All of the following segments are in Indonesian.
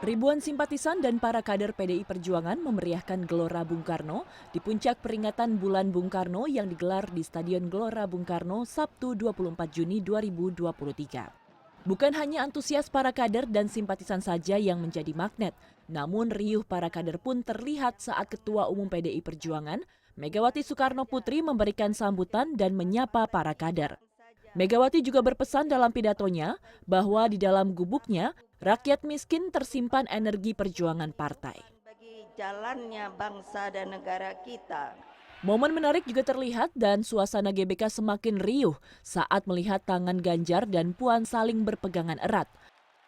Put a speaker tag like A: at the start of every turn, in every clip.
A: Ribuan simpatisan dan para kader PDI Perjuangan memeriahkan Gelora Bung Karno di puncak peringatan Bulan Bung Karno yang digelar di Stadion Gelora Bung Karno Sabtu 24 Juni 2023. Bukan hanya antusias para kader dan simpatisan saja yang menjadi magnet, namun riuh para kader pun terlihat saat Ketua Umum PDI Perjuangan, Megawati Soekarno Putri memberikan sambutan dan menyapa para kader. Megawati juga berpesan dalam pidatonya bahwa di dalam gubuknya, rakyat miskin tersimpan energi perjuangan partai.
B: Bagi jalannya bangsa dan negara kita.
A: Momen menarik juga terlihat dan suasana GBK semakin riuh saat melihat tangan Ganjar dan Puan saling berpegangan erat.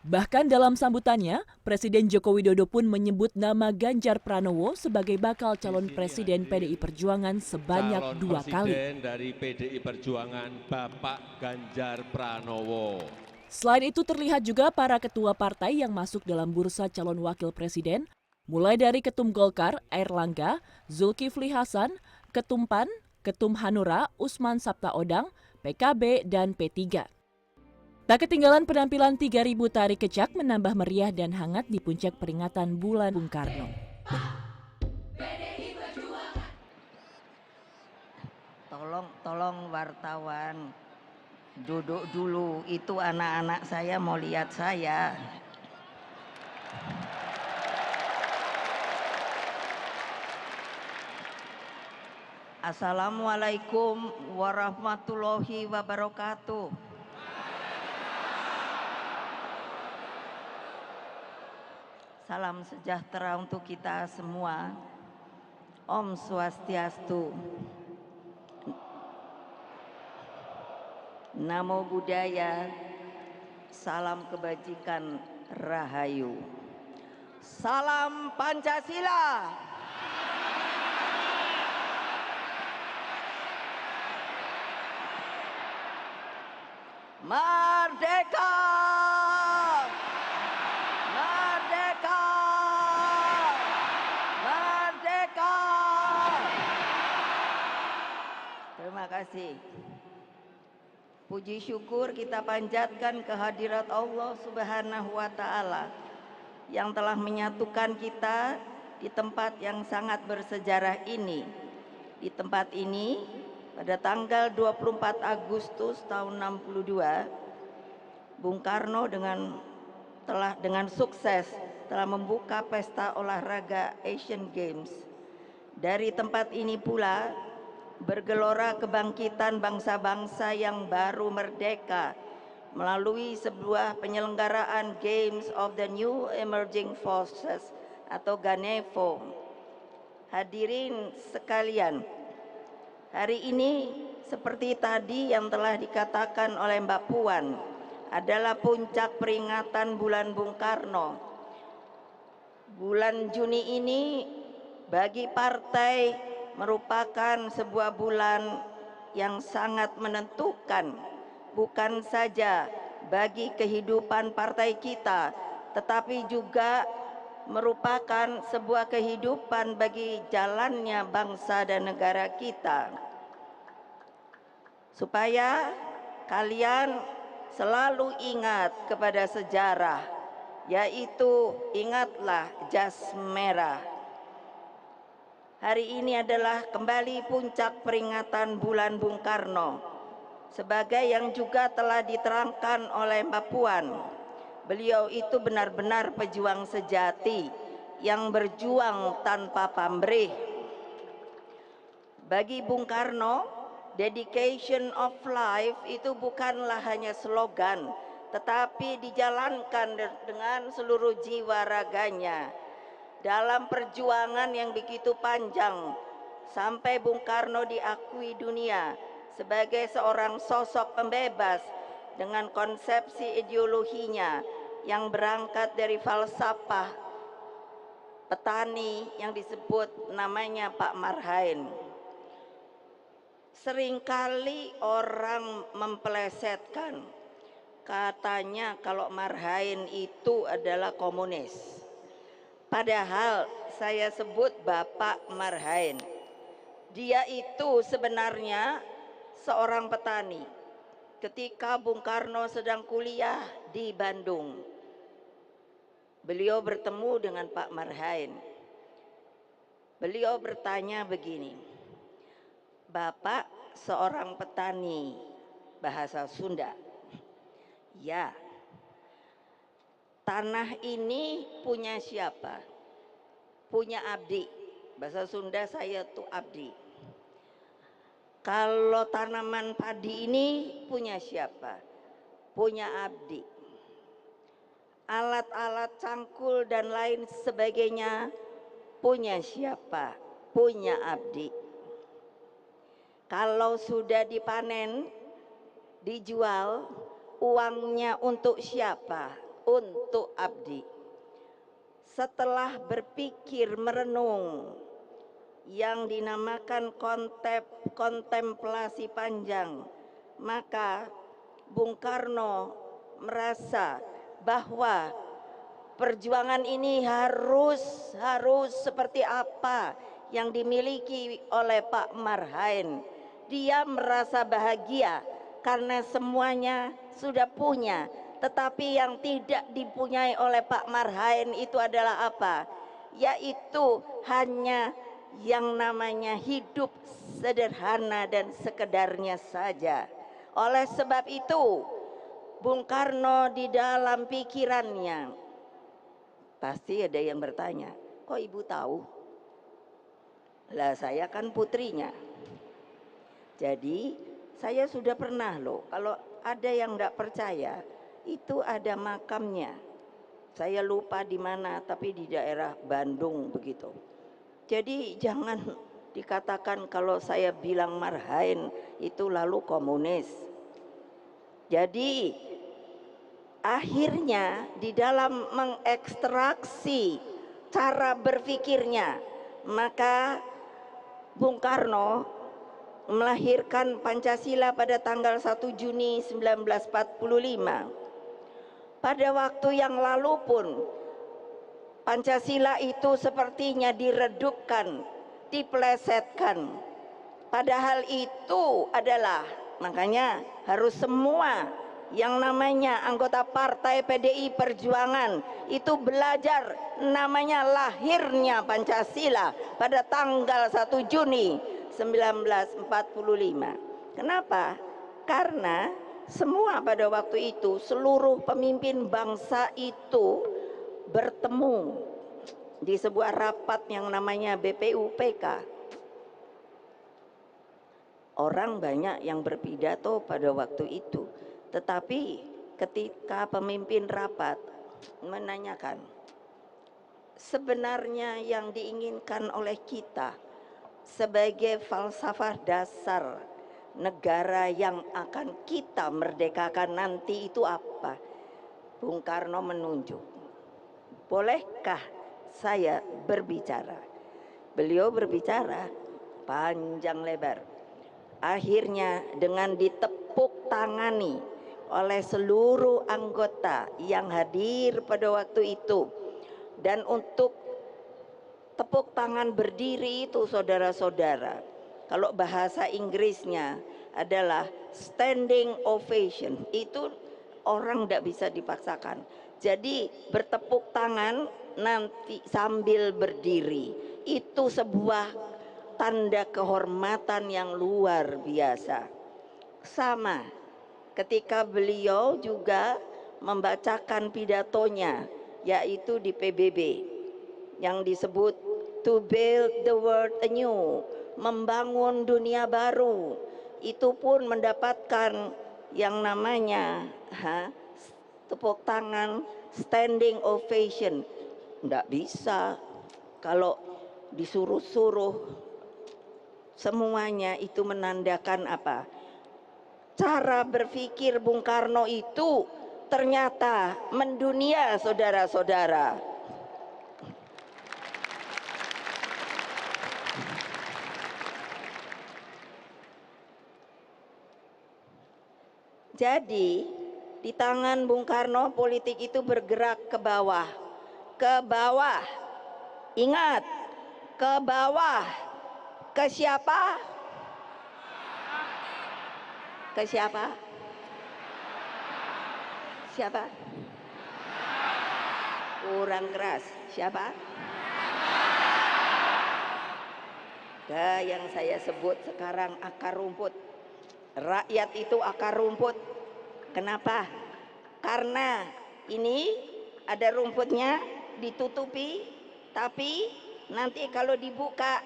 A: Bahkan dalam sambutannya, Presiden Joko Widodo pun menyebut nama Ganjar Pranowo sebagai bakal calon presiden PDI Perjuangan sebanyak 2 kali.
C: Presiden dari PDI Perjuangan Bapak Ganjar Pranowo.
A: Selain itu terlihat juga para ketua partai yang masuk dalam bursa calon wakil presiden, mulai dari Ketum Golkar, Airlangga, Zulkifli Hasan, Ketum PAN, Ketum Hanura, Usman Sabtaodang, PKB, dan P3. Tak ketinggalan penampilan 3.000 tari kecak menambah meriah dan hangat di puncak peringatan Bulan Bung Karno.
B: Tolong wartawan duduk dulu, itu anak-anak saya mau lihat saya. Assalamualaikum warahmatullahi wabarakatuh. Salam sejahtera untuk kita semua. Om Swastiastu. Namo Buddhaya. Salam kebajikan, Rahayu. Salam Pancasila. Merdeka! Merdeka! Merdeka! Terima kasih. Puji syukur kita panjatkan kehadirat Allah Subhanahu wa Ta'ala yang telah menyatukan kita di tempat yang sangat bersejarah ini. Di tempat ini pada tanggal 24 Agustus tahun 62, Bung Karno dengan sukses telah membuka pesta olahraga Asian Games. Dari tempat ini pula bergelora kebangkitan bangsa-bangsa yang baru merdeka melalui sebuah penyelenggaraan Games of the New Emerging Forces atau GANEFO. Hadirin sekalian, hari ini seperti tadi yang telah dikatakan oleh Mbak Puan adalah puncak peringatan Bulan Bung Karno. Bulan Juni ini bagi partai merupakan sebuah bulan yang sangat menentukan, bukan saja bagi kehidupan partai kita, tetapi juga merupakan sebuah kehidupan bagi jalannya bangsa dan negara kita. Supaya kalian selalu ingat kepada sejarah, yaitu ingatlah jas merah. Hari ini adalah kembali puncak peringatan Bulan Bung Karno. Sebagai yang juga telah diterangkan oleh Mbak Puan, beliau itu benar-benar pejuang sejati yang berjuang tanpa pamrih. Bagi Bung Karno, dedication of life itu bukanlah hanya slogan, tetapi dijalankan dengan seluruh jiwa raganya. Dalam perjuangan yang begitu panjang, sampai Bung Karno diakui dunia sebagai seorang sosok pembebas dengan konsepsi ideologinya yang berangkat dari falsafah petani yang disebut namanya Pak Marhain. Seringkali orang mempelesetkan, katanya kalau Marhain itu adalah komunis. Padahal saya sebut Bapak Marhain. Dia itu sebenarnya seorang petani. Ketika Bung Karno sedang kuliah di Bandung, beliau bertemu dengan Pak Marhain. Beliau bertanya begini, Bapak seorang petani bahasa Sunda. Ya, tanah ini punya siapa? Punya abdi. Bahasa Sunda saya tuh abdi. Kalau tanaman padi ini punya siapa? Punya abdi. Alat-alat cangkul dan lain sebagainya punya siapa? Punya abdi. Kalau sudah dipanen, dijual, uangnya untuk siapa? Untuk abdi. Setelah berpikir merenung yang dinamakan kontemplasi panjang, maka Bung Karno merasa bahwa perjuangan ini harus seperti apa yang dimiliki oleh Pak Marhain. Dia merasa bahagia karena semuanya sudah punya, tetapi yang tidak dipunyai oleh Pak Marhain itu adalah apa? Yaitu hanya yang namanya hidup sederhana dan sekedarnya saja. Oleh sebab itu, Bung Karno di dalam pikirannya, pasti ada yang bertanya, kok ibu tahu? Lah saya kan putrinya. Jadi saya sudah pernah loh, kalau ada yang tidak percaya, itu ada makamnya. Saya lupa di mana, tapi di daerah Bandung begitu. Jadi jangan dikatakan kalau saya bilang Marhain itu lalu komunis. Jadi akhirnya di dalam mengekstraksi cara berpikirnya, maka Bung Karno melahirkan Pancasila pada tanggal 1 Juni 1945. Pada waktu yang lalu pun Pancasila itu sepertinya diredupkan, diplesetkan. Padahal itu adalah, makanya harus semua yang namanya anggota partai PDI Perjuangan itu belajar namanya lahirnya Pancasila pada tanggal 1 Juni 1945. Kenapa? Karena semua pada waktu itu seluruh pemimpin bangsa itu bertemu di sebuah rapat yang namanya BPUPK. Orang banyak yang berpidato pada waktu itu, tetapi ketika pemimpin rapat menanyakan, sebenarnya yang diinginkan oleh kita sebagai falsafah dasar negara yang akan kita merdekakan nanti itu apa? Bung Karno menunjuk, bolehkah saya berbicara? Beliau berbicara panjang lebar. Akhirnya dengan ditepuk tangani oleh seluruh anggota yang hadir pada waktu itu. Dan untuk tepuk tangan berdiri itu saudara-saudara, kalau bahasa Inggrisnya adalah standing ovation, itu orang tidak bisa dipaksakan. Jadi bertepuk tangan nanti sambil berdiri itu sebuah tanda kehormatan yang luar biasa. Sama ketika beliau juga membacakan pidatonya, yaitu di PBB yang disebut to build the world anew, membangun dunia baru. Itu pun mendapatkan yang namanya tepuk tangan standing ovation. Nggak bisa kalau disuruh-suruh. Semuanya itu menandakan apa? Cara berpikir Bung Karno itu ternyata mendunia, saudara-saudara. Jadi di tangan Bung Karno politik itu bergerak ke bawah. Ke bawah. Ingat, ke bawah. Ke siapa? Ke siapa? Siapa? Kurang keras. Siapa? Yang saya sebut sekarang akar rumput. Rakyat itu akar rumput. Kenapa? Karena ini ada rumputnya ditutupi, tapi nanti kalau dibuka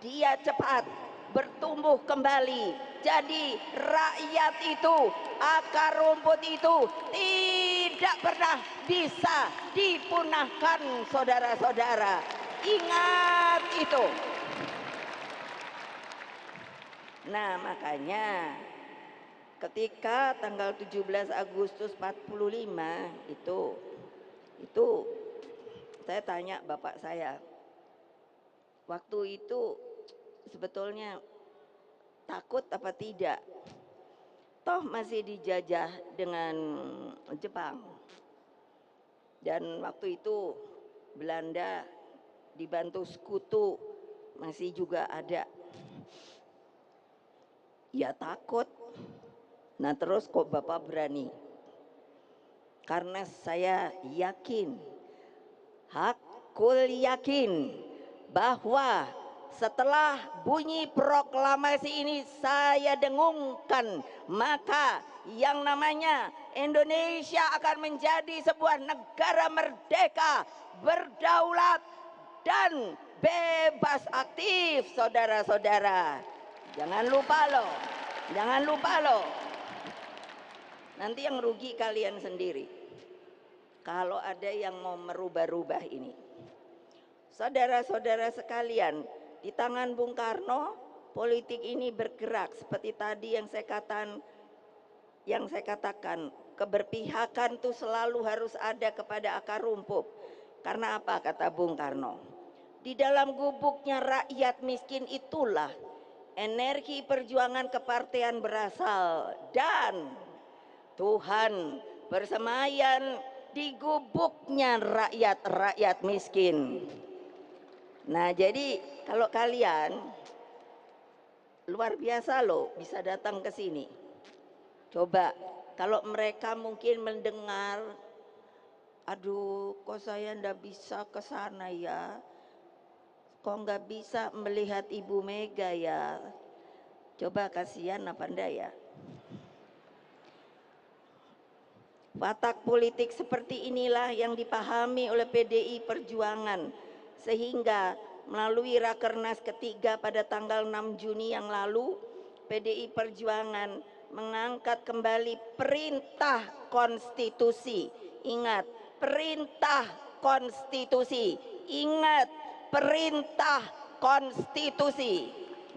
B: dia cepat bertumbuh kembali. Jadi rakyat itu, akar rumput itu tidak pernah bisa dipunahkan, saudara-saudara. Ingat itu. Nah, makanya ketika tanggal 17 Agustus 45 itu saya tanya bapak saya, waktu itu sebetulnya takut apa tidak? Toh masih dijajah dengan Jepang. Dan waktu itu Belanda dibantu sekutu masih juga ada. Ya takut. Nah terus kok bapak berani? Karena saya yakin, hakul yakin bahwa setelah bunyi proklamasi ini saya dengungkan, maka yang namanya Indonesia akan menjadi sebuah negara merdeka, berdaulat dan bebas aktif, saudara-saudara. Jangan lupa loh, jangan lupa loh. Nanti yang rugi kalian sendiri kalau ada yang mau merubah-rubah ini. Saudara-saudara sekalian, di tangan Bung Karno politik ini bergerak seperti tadi yang saya katakan, keberpihakan itu selalu harus ada kepada akar rumput. Karena apa kata Bung Karno? Di dalam gubuknya rakyat miskin itulah energi perjuangan kepartean berasal, dan Tuhan bersemayam di gubuknya rakyat miskin. Nah jadi kalau kalian luar biasa loh bisa datang ke sini. Coba kalau mereka mungkin mendengar, aduh kok saya ndak bisa ke sana ya, kok nggak bisa melihat Ibu Mega ya. Coba kasihan apa ndak ya. Watak politik seperti inilah yang dipahami oleh PDI Perjuangan, sehingga melalui Rakernas ketiga pada tanggal 6 Juni yang lalu, PDI Perjuangan mengangkat kembali perintah konstitusi. Ingat, perintah konstitusi. Ingat, perintah konstitusi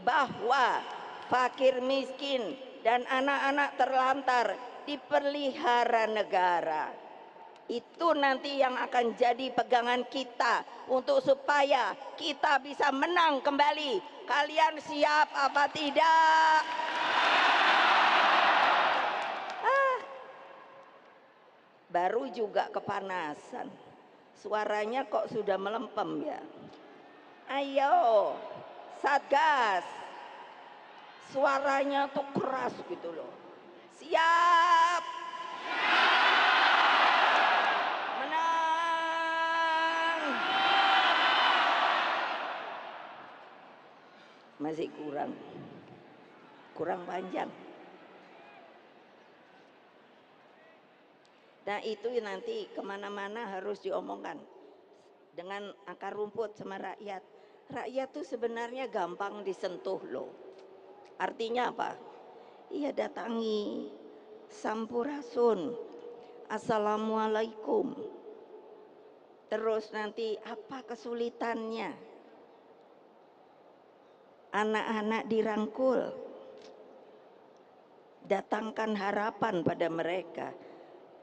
B: bahwa fakir miskin dan anak-anak terlantar dipelihara negara. Itu nanti yang akan jadi pegangan kita untuk supaya kita bisa menang kembali. Kalian siap apa tidak? Baru juga kepanasan. Suaranya kok sudah melempem ya. Ayo, Satgas. Suaranya tuh keras gitu loh. Siap. Menang. Masih kurang panjang. Nah itu nanti kemana-mana harus diomongkan dengan akar rumput sama rakyat. Rakyat tuh sebenarnya gampang disentuh loh. Artinya apa? Iya datangi, sampurasun, assalamualaikum. Terus nanti apa kesulitannya? Anak-anak dirangkul, datangkan harapan pada mereka.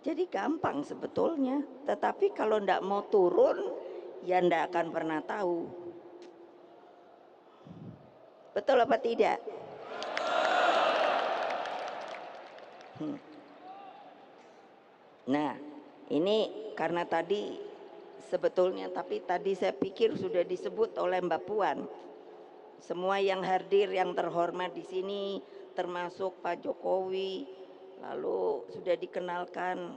B: Jadi gampang sebetulnya, tetapi kalau ndak mau turun, ya ndak akan pernah tahu. Betul apa tidak? Nah, ini karena tadi sebetulnya, tapi tadi saya pikir sudah disebut oleh Mbak Puan. Semua yang hadir, yang terhormat di sini, termasuk Pak Jokowi, lalu sudah dikenalkan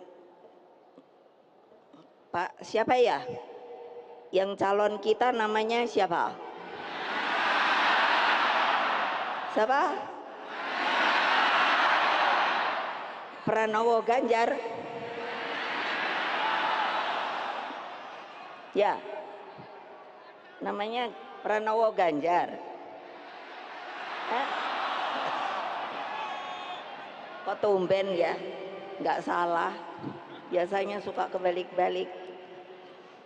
B: Pak siapa ya? Yang calon kita namanya siapa? Siapa? Pranowo Ganjar. Ya. Namanya Pranowo Ganjar. Kok tumben ya? Nggak salah. Biasanya suka kebalik-balik.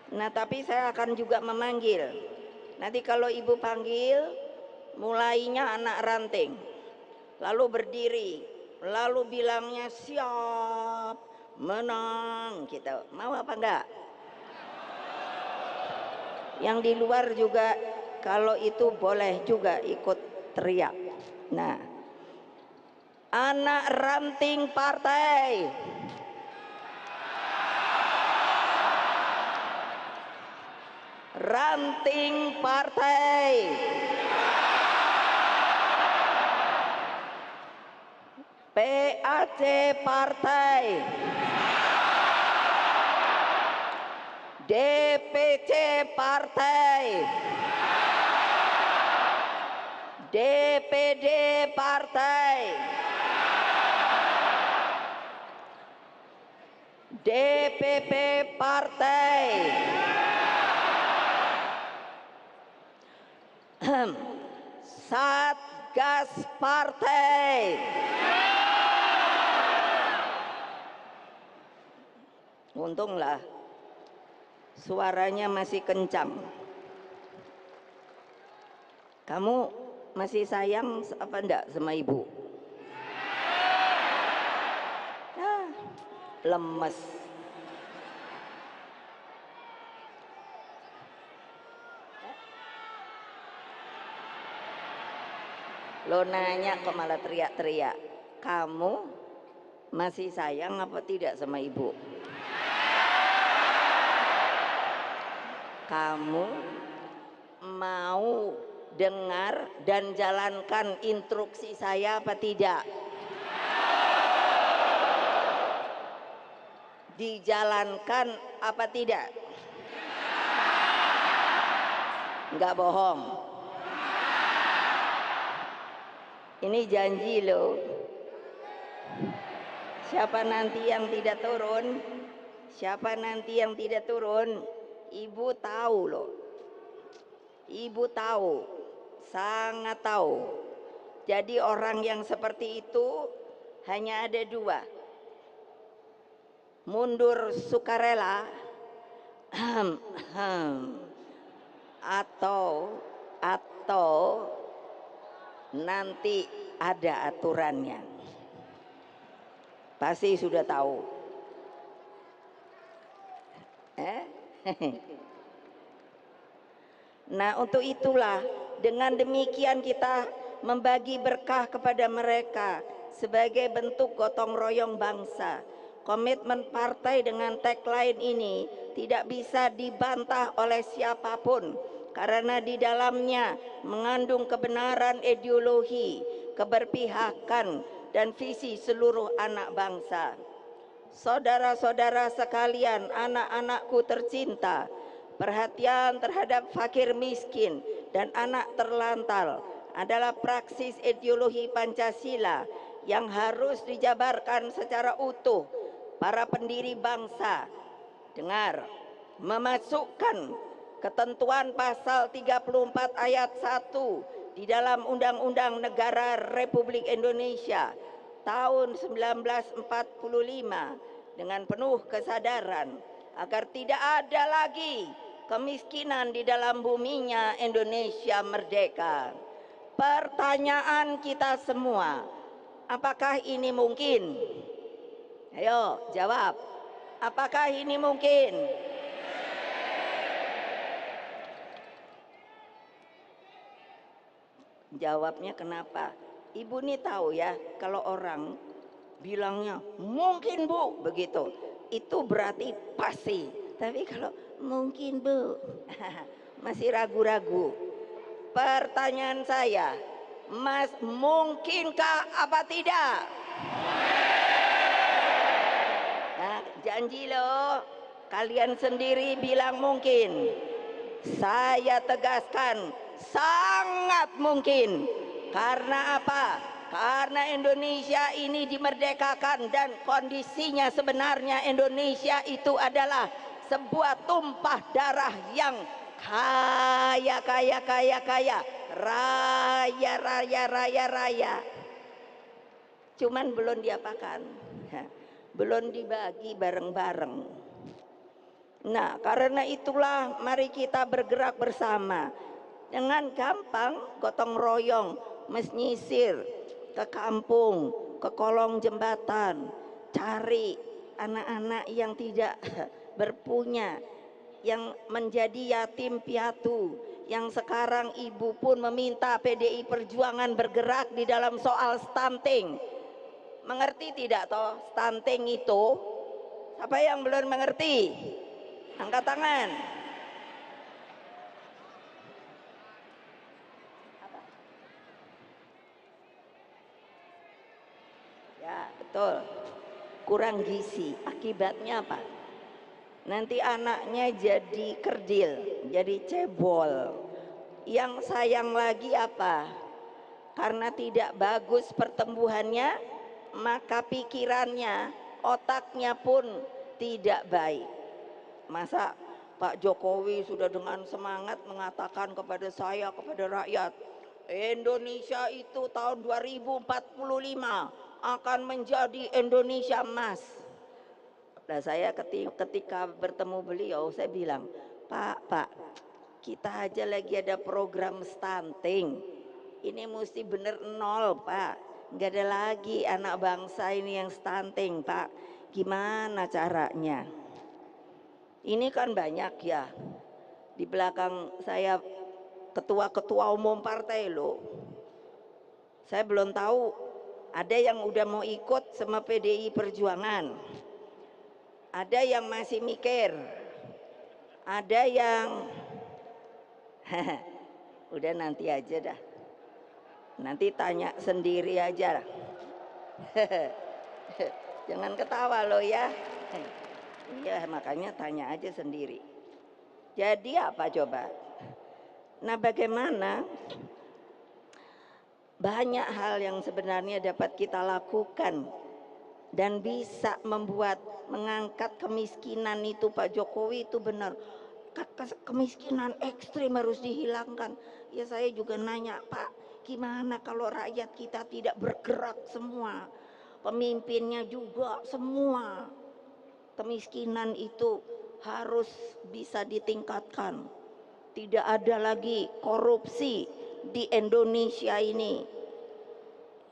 B: Nah, tapi saya akan juga memanggil. Nanti kalau ibu panggil, mulainya anak ranting. Lalu berdiri, lalu bilangnya siap, menang, gitu. Mau apa enggak? Yang di luar juga kalau itu boleh juga ikut teriak. Nah, anak ranting partai. Ranting partai. PAC partai. DPC partai. DPD partai. DPP partai. Satgas partai. Untunglah suaranya masih kencang. Kamu masih sayang apa enggak sama ibu? Lemes. Lo nanya kok malah teriak-teriak. Kamu masih sayang apa tidak sama ibu? Kamu mau dengar dan jalankan instruksi saya apa tidak? Dijalankan apa tidak? Enggak bohong. Ini janji loh. Siapa nanti yang tidak turun? Siapa nanti yang tidak turun? Ibu tahu loh. Ibu tahu, sangat tahu. Jadi orang yang seperti itu hanya ada dua. Mundur sukarela atau nanti ada aturannya. Pasti sudah tahu. Nah, untuk itulah dengan demikian kita membagi berkah kepada mereka sebagai bentuk gotong royong bangsa. Komitmen partai dengan tagline ini tidak bisa dibantah oleh siapapun karena di dalamnya mengandung kebenaran ideologi, keberpihakan, dan visi seluruh anak bangsa. Saudara-saudara sekalian, anak-anakku tercinta, perhatian terhadap fakir miskin dan anak terlantar adalah praksis ideologi Pancasila yang harus dijabarkan secara utuh para pendiri bangsa. Dengar, memasukkan ketentuan pasal 34 ayat 1 di dalam Undang-Undang Negara Republik Indonesia tahun 1945 dengan penuh kesadaran agar tidak ada lagi kemiskinan di dalam buminya Indonesia merdeka. Pertanyaan kita semua, apakah ini mungkin? Ayo jawab, apakah ini mungkin? Jawabnya kenapa? Ibu nih tahu ya, kalau orang bilangnya mungkin Bu, begitu, itu berarti pasti. Tapi kalau mungkin Bu, masih ragu-ragu. Pertanyaan saya, Mas, mungkinkah apa tidak? Nah, janji loh, Kalian sendiri bilang mungkin. Saya tegaskan sangat mungkin. Karena apa? Karena Indonesia ini dimerdekakan dan kondisinya sebenarnya Indonesia itu adalah sebuah tumpah darah yang kaya, raya. Cuman belum diapakan, belum dibagi bareng-bareng. Nah, karena itulah mari kita bergerak bersama dengan gampang, gotong royong, menyisir ke kampung, ke kolong jembatan, cari anak-anak yang tidak berpunya, yang menjadi yatim piatu, yang sekarang ibu pun meminta PDI Perjuangan bergerak di dalam soal stunting. Mengerti tidak toh stunting itu? Siapa yang belum mengerti? Angkat tangan. Apa? Ya, betul. Kurang gizi. Akibatnya apa? Nanti anaknya jadi kerdil, jadi cebol. Yang sayang lagi apa? Karena tidak bagus pertumbuhannya, maka pikirannya, otaknya pun tidak baik. Masa Pak Jokowi sudah dengan semangat mengatakan kepada saya, kepada rakyat, Indonesia itu tahun 2045 akan menjadi Indonesia emas. Nah, saya ketika bertemu beliau, saya bilang, Pak, kita aja lagi ada program stunting. Ini mesti bener nol, Pak. Nggak ada lagi anak bangsa ini yang stunting, Pak. Gimana caranya? Ini kan banyak ya, di belakang saya ketua-ketua umum partai loh. Saya belum tahu ada yang udah mau ikut sama PDI Perjuangan, ada yang masih mikir, ada yang udah nanti aja dah, nanti tanya sendiri aja. Jangan ketawa loh ya. Iya, makanya tanya aja sendiri. Jadi apa coba? Nah, bagaimana? Banyak hal yang sebenarnya dapat kita lakukan dan bisa membuat mengangkat kemiskinan itu. Pak Jokowi itu benar. Kemiskinan ekstrim harus dihilangkan. Ya, saya juga nanya, Pak, gimana kalau rakyat kita tidak bergerak semua? Pemimpinnya juga semua. Kemiskinan itu harus bisa ditingkatkan. Tidak ada lagi korupsi di Indonesia ini.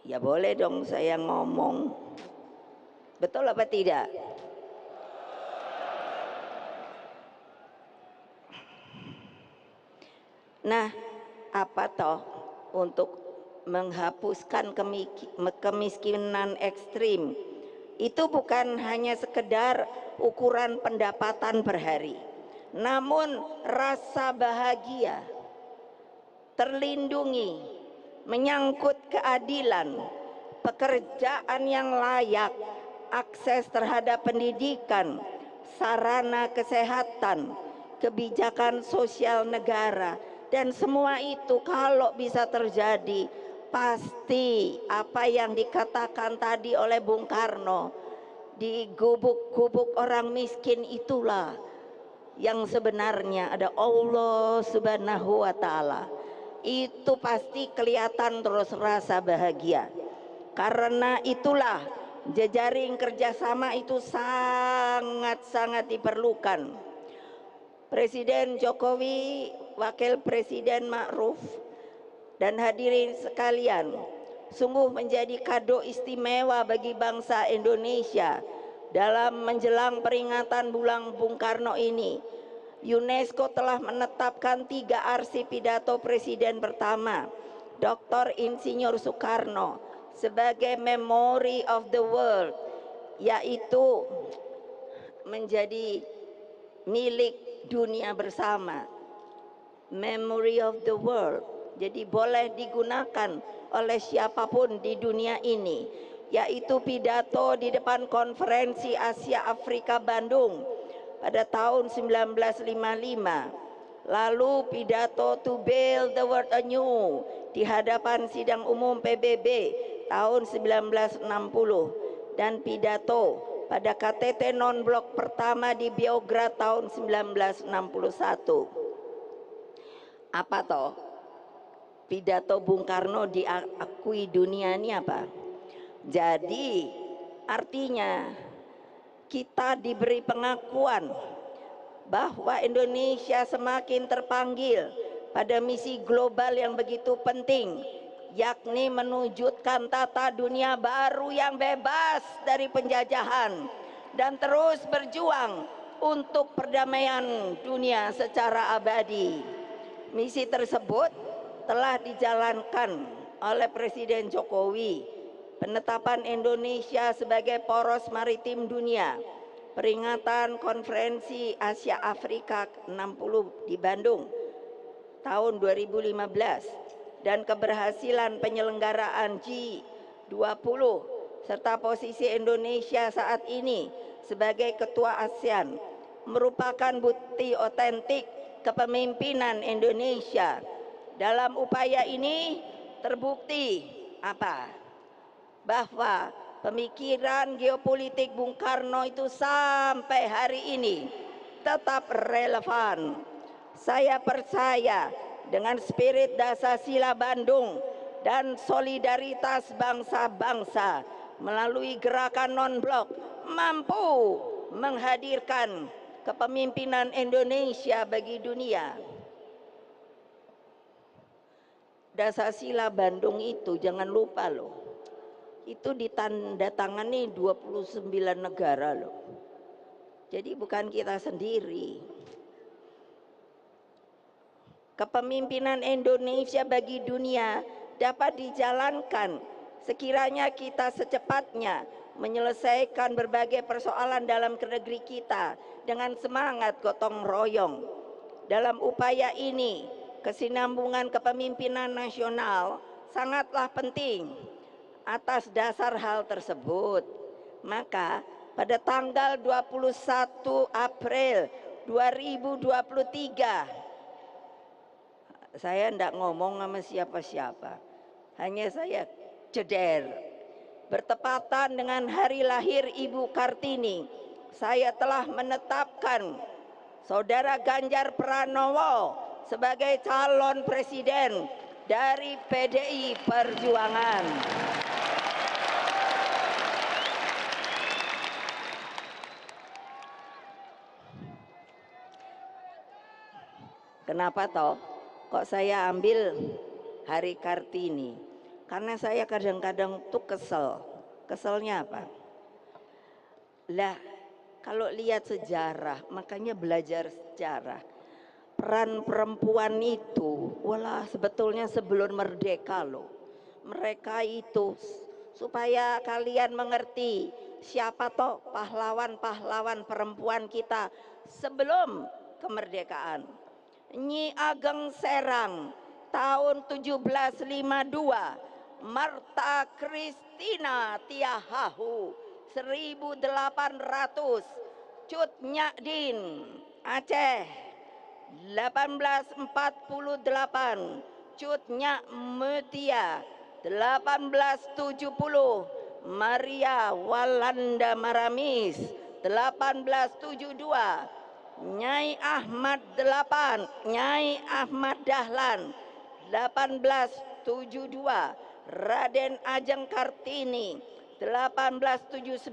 B: Ya boleh dong saya ngomong. Betul apa tidak? Nah, apa toh untuk menghapuskan kemiskinan ekstrim? Itu bukan hanya sekedar ukuran pendapatan per hari, namun rasa bahagia, terlindungi, menyangkut keadilan, pekerjaan yang layak, akses terhadap pendidikan, sarana kesehatan, kebijakan sosial negara, dan semua itu kalau bisa terjadi, pasti apa yang dikatakan tadi oleh Bung Karno, di gubuk-gubuk orang miskin itulah yang sebenarnya ada Allah Subhanahu wa Ta'ala. Itu pasti kelihatan terus rasa bahagia. Karena itulah jejaring kerjasama itu sangat-sangat diperlukan. Presiden Jokowi, Wakil Presiden Ma'ruf, dan hadirin sekalian, sungguh menjadi kado istimewa bagi bangsa Indonesia dalam menjelang peringatan Bulan Bung Karno ini. UNESCO telah menetapkan 3 arsip pidato Presiden pertama, Dr. Insinyur Soekarno, sebagai Memory of the World, yaitu menjadi milik dunia bersama. Memory of the World. Jadi boleh digunakan oleh siapapun di dunia ini, yaitu pidato di depan konferensi Asia Afrika Bandung pada tahun 1955. Lalu pidato To Build the World Anew di hadapan sidang umum PBB tahun 1960 dan pidato pada KTT non-blok pertama di Beograd tahun 1961. Apa toh? Pidato Bung Karno diakui dunia ini apa? Jadi artinya kita diberi pengakuan bahwa Indonesia semakin terpanggil pada misi global yang begitu penting, yakni menwujudkan tata dunia baru yang bebas dari penjajahan dan terus berjuang untuk perdamaian dunia secara abadi. Misi tersebut telah dijalankan oleh Presiden Jokowi. Penetapan Indonesia sebagai poros maritim dunia, peringatan Konferensi Asia Afrika 60 di Bandung tahun 2015, dan keberhasilan penyelenggaraan G20 serta posisi Indonesia saat ini sebagai ketua ASEAN merupakan bukti otentik kepemimpinan Indonesia. Dalam upaya ini terbukti apa? Bahwa pemikiran geopolitik Bung Karno itu sampai hari ini tetap relevan. Saya percaya dengan spirit Dasar-Sila Bandung dan solidaritas bangsa-bangsa melalui gerakan non-blok mampu menghadirkan kepemimpinan Indonesia bagi dunia. Dasar-Sila Bandung itu jangan lupa loh, itu ditandatangani 29 negara loh. Jadi bukan kita sendiri. Kepemimpinan Indonesia bagi dunia dapat dijalankan sekiranya kita secepatnya menyelesaikan berbagai persoalan dalam negeri kita dengan semangat gotong royong. Dalam upaya ini, kesinambungan kepemimpinan nasional sangatlah penting. Atas dasar hal tersebut, maka pada tanggal 21 April 2023, saya tidak ngomong sama siapa-siapa, hanya saya ceder, bertepatan dengan hari lahir Ibu Kartini, saya telah menetapkan Saudara Ganjar Pranowo sebagai calon presiden dari PDI Perjuangan. Kenapa toh? Kok saya ambil hari Kartini? Karena saya kadang-kadang tuh kesel. Keselnya apa? Lah, kalau lihat sejarah, makanya belajar sejarah. Peran perempuan itu, walah sebetulnya sebelum merdeka loh. Mereka itu supaya kalian mengerti siapa toh pahlawan-pahlawan perempuan kita sebelum kemerdekaan. Nyi Ageng Serang tahun 1752, Marta Kristina Tiahahu 1800, Cut Nyak-din Aceh 1848, Cut Nyak Mutia 1870, Maria Walanda Maramis 1872, Nyai Ahmad Dahlan 1872, Raden Ajeng Kartini 1879,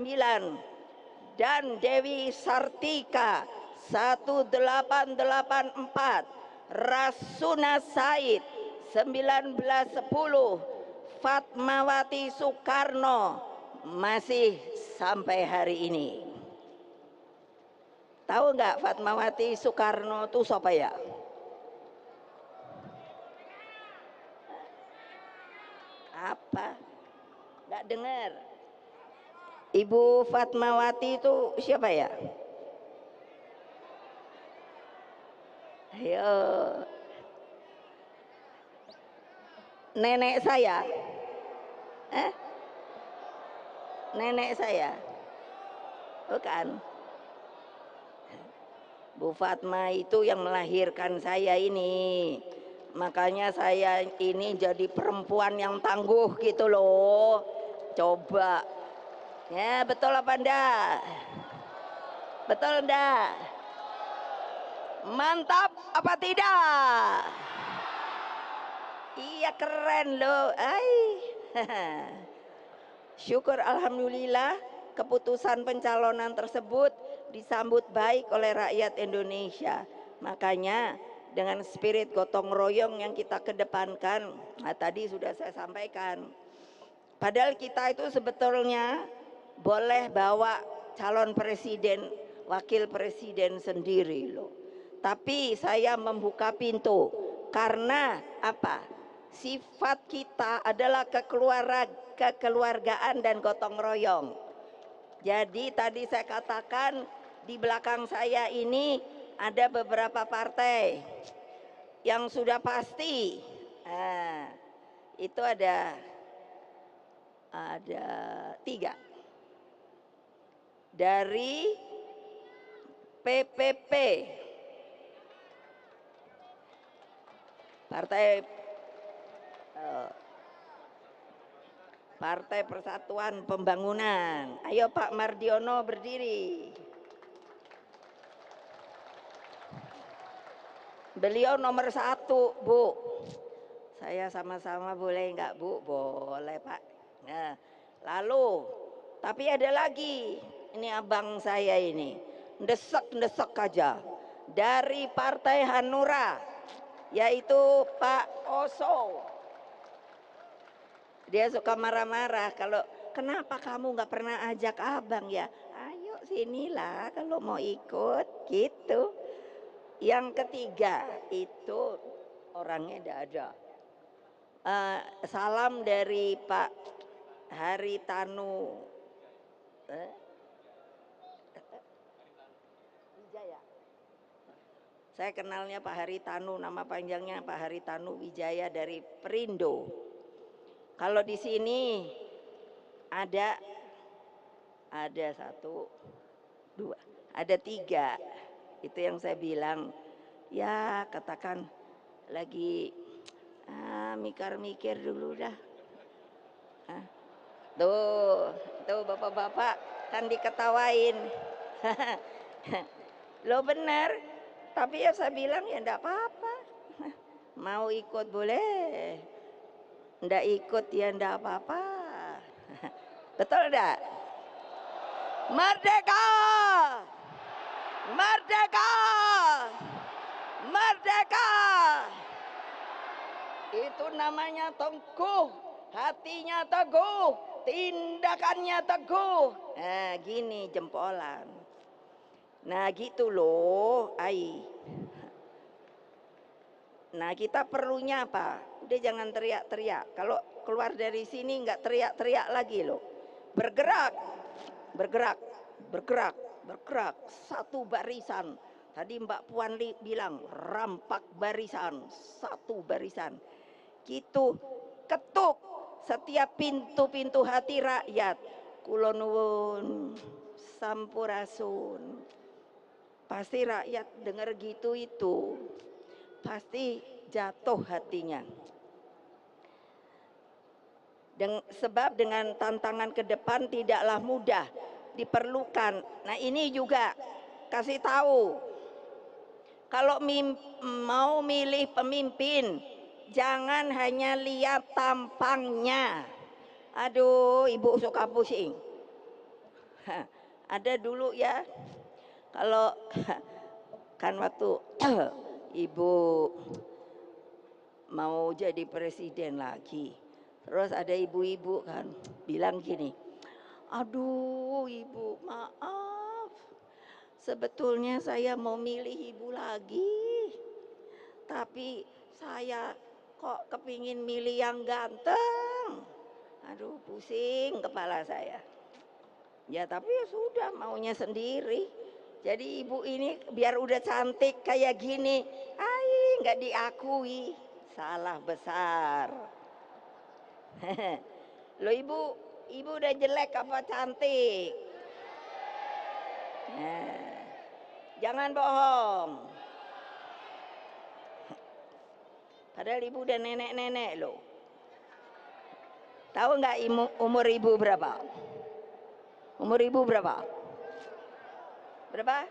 B: dan Dewi Sartika 1884, Rasuna Said 1910, Fatmawati Soekarno masih sampai hari ini. Tahu nggak Fatmawati Soekarno itu siapa ya? Apa? Nggak dengar. Ibu Fatmawati itu siapa ya? Ayo. Nenek saya. Nenek saya. Bukan. Bu Fatma itu yang melahirkan saya ini. Makanya saya ini jadi perempuan yang tangguh gitu loh. Coba. Ya, betul apa enggak? Betul enggak? Mantap apa tidak? Iya, keren loh. Syukur alhamdulillah keputusan pencalonan tersebut disambut baik oleh rakyat Indonesia. Makanya dengan spirit gotong royong yang kita kedepankan, tadi sudah saya sampaikan. Padahal kita itu sebetulnya boleh bawa calon presiden, wakil presiden sendiri loh. Tapi saya membuka pintu karena apa? Sifat kita adalah kekeluargaan dan gotong royong. Jadi tadi saya katakan di belakang saya ini ada beberapa partai yang sudah pasti. Itu ada 3 dari PPP, Partai Persatuan Pembangunan. Ayo Pak Mardiono berdiri. Beliau nomor 1, Bu. Saya sama-sama boleh enggak, Bu? Boleh, Pak. Nah, lalu tapi ada lagi. Ini abang saya ini. Ndesek aja. Dari Partai Hanura, yaitu Pak Oso. Dia suka marah-marah kalau kenapa kamu nggak pernah ajak abang ya? Ayo sinilah kalau mau ikut gitu. Yang ketiga itu orangnya tidak ada. Salam dari Pak Haritanu Wijaya. Saya kenalnya Pak Haritanu, nama panjangnya Pak Haritanu Wijaya dari Perindo. Kalau di sini ada 1, 2, ada 3. Itu yang saya bilang, ya katakan lagi mikir dulu dah. Tuh bapak-bapak kan diketawain. Lo benar, tapi ya saya bilang ya enggak apa-apa. Mau ikut boleh, ndak ikut ya ndak apa-apa. Betul ndak? Merdeka! Merdeka! Merdeka! Itu namanya teguh, hatinya teguh, tindakannya teguh. Nah, gini jempolan. Nah, gitu loh, Nah, kita perlunya apa? Udah jangan teriak-teriak. Kalau keluar dari sini nggak teriak-teriak lagi loh. Bergerak, bergerak, bergerak, bergerak. Satu barisan. Tadi Mbak Puan bilang rampak barisan, satu barisan. Gitu, ketuk setiap pintu-pintu hati rakyat. Kula nuwun, sampurasun. Pasti rakyat dengar gitu itu. Pasti jatuh hatinya. Sebab dengan tantangan ke depan tidaklah mudah, diperlukan. Nah, ini juga kasih tahu. Kalau mau milih pemimpin, jangan hanya lihat tampangnya. Aduh, Ibu suka pusing. Ada dulu ya, kalau kan waktu Ibu mau jadi presiden lagi, terus ada ibu-ibu kan bilang gini, aduh Ibu maaf, sebetulnya saya mau milih Ibu lagi, tapi saya kok kepingin milih yang ganteng. Aduh, pusing kepala saya. Ya tapi ya sudah, maunya sendiri. Jadi ibu ini biar udah cantik kayak gini, nggak diakui, salah besar. Loh ibu udah jelek apa cantik? Nah, Jangan bohong. Padahal ibu udah nenek-nenek loh. Tahu nggak umur ibu berapa? Umur ibu berapa? Berapa?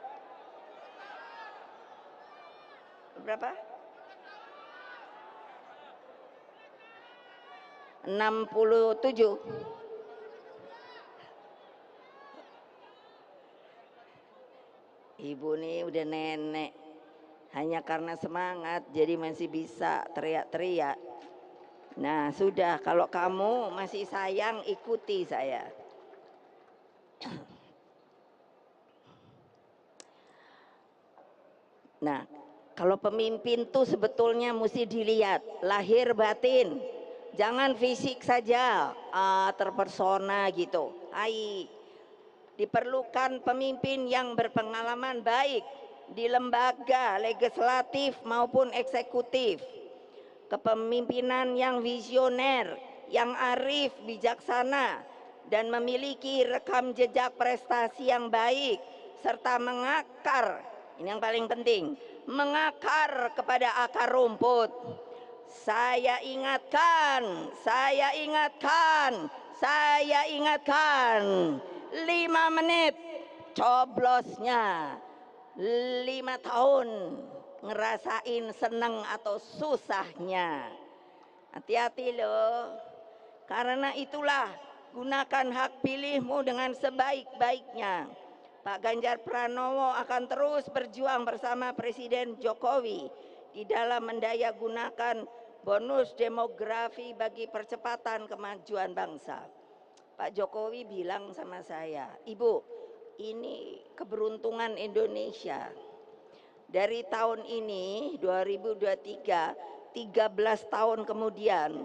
B: Berapa? 67. Ibu nih udah nenek. Hanya karena semangat jadi masih bisa teriak-teriak. Nah sudah, kalau kamu masih sayang ikuti saya. Nah, kalau pemimpin tuh sebetulnya mesti dilihat lahir batin. Jangan fisik saja, terpersona gitu. Diperlukan pemimpin yang berpengalaman baik di lembaga legislatif maupun eksekutif. Kepemimpinan yang visioner, yang arif, bijaksana, dan memiliki rekam jejak prestasi yang baik, serta mengakar, ini yang paling penting, mengakar kepada akar rumput. Saya ingatkan, 5 menit coblosnya, 5 tahun ngerasain seneng atau susahnya. Hati-hati loh. Karena itulah gunakan hak pilihmu dengan sebaik-baiknya. Pak Ganjar Pranowo akan terus berjuang bersama Presiden Jokowi di dalam mendayagunakan bonus demografi bagi percepatan kemajuan bangsa. Pak Jokowi bilang sama saya, Ibu, ini keberuntungan Indonesia. Dari tahun ini 2023, 13 tahun kemudian,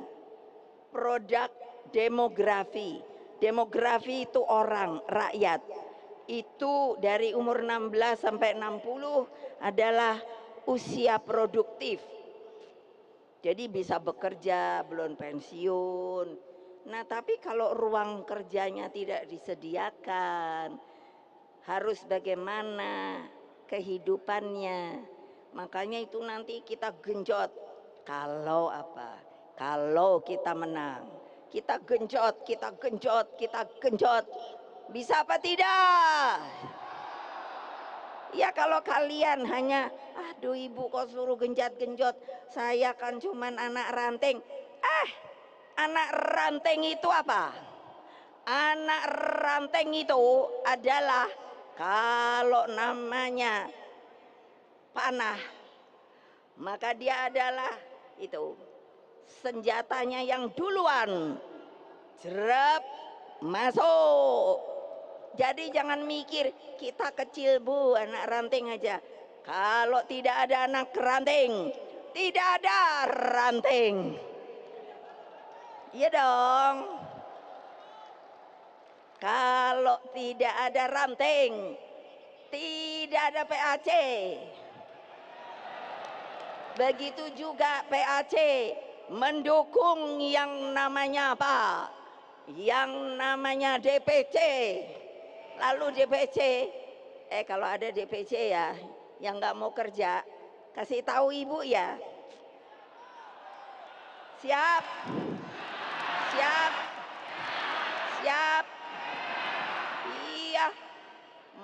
B: produk demografi. Demografi itu orang, rakyat. Itu dari umur 16 sampai 60 adalah usia produktif. Jadi bisa bekerja, belum pensiun. Nah, tapi kalau ruang kerjanya tidak disediakan, harus bagaimana kehidupannya. Makanya itu nanti kita genjot. Kalau apa? Kalau kita menang, kita genjot. Bisa apa tidak? Ya kalau kalian hanya, aduh ibu kok suruh genjot, saya kan cuman anak ranting. Anak ranting itu apa? Anak ranting itu adalah kalau namanya panah, maka dia adalah itu senjatanya yang duluan jerap masuk. Jadi jangan mikir kita kecil bu, anak ranting aja. Kalau tidak ada anak ranting, tidak ada ranting. Iya dong. Kalau tidak ada ranting, tidak ada PAC. Begitu juga PAC mendukung yang namanya apa? Yang namanya DPC. Lalu DPC, kalau ada DPC ya, yang nggak mau kerja, kasih tahu ibu ya. Siap. Iya.